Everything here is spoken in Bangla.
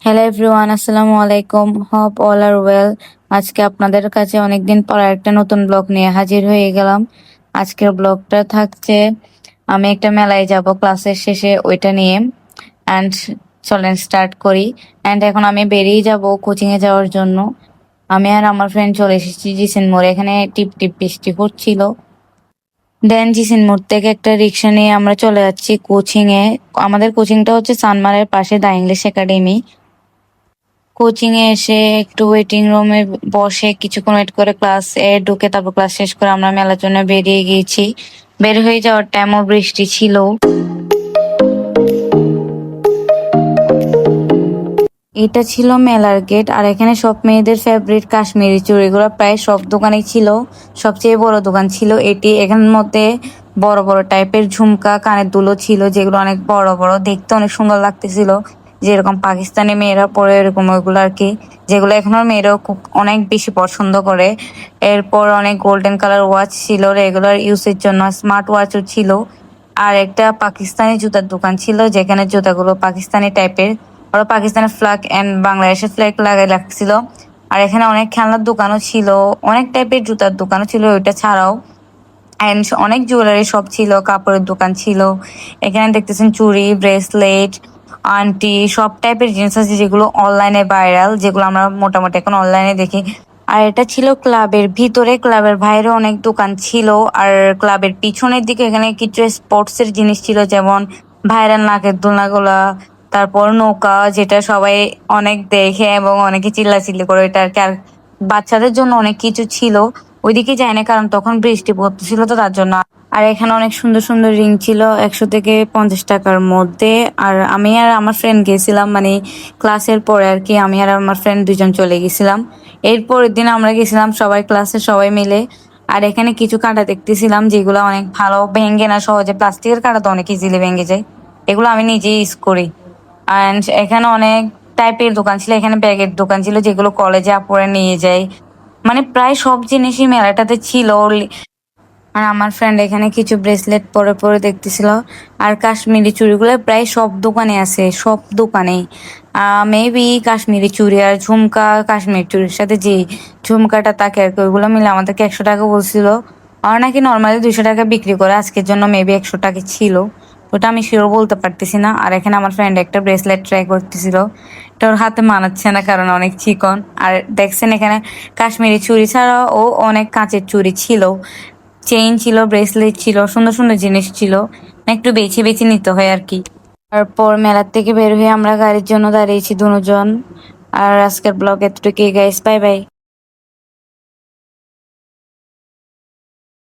হ্যালো এভরিওয়ান, আসসালামু আলাইকুম। Hope all are well. আজকে আপনাদের কাছে অনেকদিন পর একটা নতুন ব্লগ নিয়ে হাজির হয়ে গেলাম। আজকের ব্লগটা থাকছে আমি একটা মেলায় যাব ক্লাসের শেষে, ওইটা নিয়ে। অ্যান্ড চলেন স্টার্ট করি। অ্যান্ড এখন আমি বেরিয়ে যাব কোচিং এ যাওয়ার জন্য। আমি আর আমার ফ্রেন্ড চলে এসেছি জিসেন মোড়ে। এখানে টিপ টিপ বৃষ্টি পড়ছিল। দেন জিসেন মোড় থেকে একটা রিক্সা নিয়ে আমরা চলে যাচ্ছি কোচিং এ। আমাদের কোচিংটা হচ্ছে সানমারের পাশে দা ইংলিশ একাডেমি। কোচিং এ এসে একটু ওয়েটিং রুমে বসে কিছুক্ষণ ওয়েট করে ক্লাস এ ঢুকে তারপর ক্লাস শেষ করে আমরা মেলার জন্য বেরিয়ে গিয়েছি। বের হয়ে যাওয়ার টাইমও বৃষ্টি ছিল। এটা ছিল মেলার গেট, আর এখানে সব মেয়েদের ফেভারিট কাশ্মীরি চুড়িগুলো প্রায় সব দোকানেই ছিল। সবচেয়ে বড় দোকান ছিল এটি। এখানের মধ্যে বড় বড় টাইপের ঝুমকা, কানের দুলও ছিল, যেগুলো অনেক বড় বড়, দেখতে অনেক সুন্দর লাগতেছিল। যেরকম পাকিস্তানি মেয়েরা পরে এরকম ওইগুলো আর কি, যেগুলো এখনো মেয়েরাও খুব অনেক বেশি পছন্দ করে। এরপর অনেক গোল্ডেন কালার ওয়াচ ছিল রেগুলার ইউজের জন্য, স্মার্ট ওয়াচও ছিল। আর একটা পাকিস্তানি জুতার দোকান ছিল, যেখানে জুতাগুলো পাকিস্তানি টাইপের, ওরা পাকিস্তানের ফ্ল্যাগ এন্ড বাংলাদেশের ফ্ল্যাগ লাগাই রাখছিল। আর এখানে অনেক খেলনার দোকানও ছিল, অনেক টাইপের জুতার দোকানও ছিল ওইটা ছাড়াও। এন্ড অনেক জুয়েলারি শপ ছিল, কাপড়ের দোকান ছিল। এখানে দেখতেছেন চুড়ি, ব্রেসলেট, আন্টি, সব টাইপের জিনিস আছে যেগুলো অনলাইনে ভাইরাল, যেগুলো আমরা মোটামুটি এখন অনলাইনে দেখি। আর এটা ছিল ক্লাবের ভিতরে, ক্লাবের বাইরে অনেক দোকান ছিল। আর ক্লাবের পিছনের দিকে এখানে কিছু স্পোর্টস এর জিনিস ছিল, যেমন ভাইরাল নাকের দোলনাগুলা, তারপর নৌকা, যেটা সবাই অনেক দেখে এবং অনেকে চিল্লাচিল্লি করে এটা আর কি। আর বাচ্চাদের জন্য অনেক কিছু ছিল। ওইদিকে যাই না, কারণ তখন বৃষ্টি পড়তেছিল তো তার জন্য। আর এখানে অনেক সুন্দর সুন্দর রিং ছিল 100 থেকে 50 টাকার মধ্যে। আর আমি আর আমার ফ্রেন্ড গেছিলাম, মানে ক্লাসের পরে আর কি, আমি আর আমার ফ্রেন্ড দুজন চলে গেছিলাম। এরপরের দিন আমরা গেছিলাম সবাই ক্লাসে সবাই মিলে। আর এখানে কিছু কাঁটা দেখতেছিলাম যেগুলো অনেক ভালো, ভেঙে না সহজে। প্লাস্টিকের কাঁটা তো অনেক ইজিলি ভেঙে যায়, এগুলো আমি নিজেই ইউজ করি। অ্যান্ড এখানে অনেক টাইপের দোকান ছিল, এখানে ব্যাগের দোকান ছিল যেগুলো কলেজে আপুরে নিয়ে যায়। মানে প্রায় সব জিনিসই মেলাটাতে ছিল। আর আমার ফ্রেন্ড এখানে কিছু ব্রেসলেট পরে পরে দেখতেছিল। আর কাশ্মীরি চুড়িগুলো প্রায় সব দোকানে আছে, সব দোকানেই। মেবি কাশ্মীরি চুড়ি আর ঝুমকা, কাশ্মীরি চুড়ির সাথে যে ঝুমকাটা থাকে আর কি, ওইগুলো মিলে আমাদেরকে 100 টাকা বলছিল। আর নাকি নর্মালি 200 টাকা বিক্রি করে, আজকের জন্য মেবি 100 টাকা ছিল। ওটা আমি শিওর বলতে পারতেছি না। আর এখানে আমার ফ্রেন্ড একটা ব্রেসলেট ট্রাই করতেছিল, এটা ওর হাতে মানাচ্ছে না কারণ অনেক চিকন। আর দেখছেন এখানে কাশ্মীরি চুড়ি ছাড়াও অনেক কাঁচের চুড়ি ছিল, চেইন ছিল, ব্রেসলেট ছিল, সুন্দর সুন্দর জিনিস ছিল। একটু বেছে বেছে নিতে হয় আর কি। তারপর মেলার থেকে বের হয়ে আমরা গাড়ির জন্য দাঁড়িয়েছি দুজন। আর আজকের ব্লগ এতটুকুই গাইস, বাই বাই।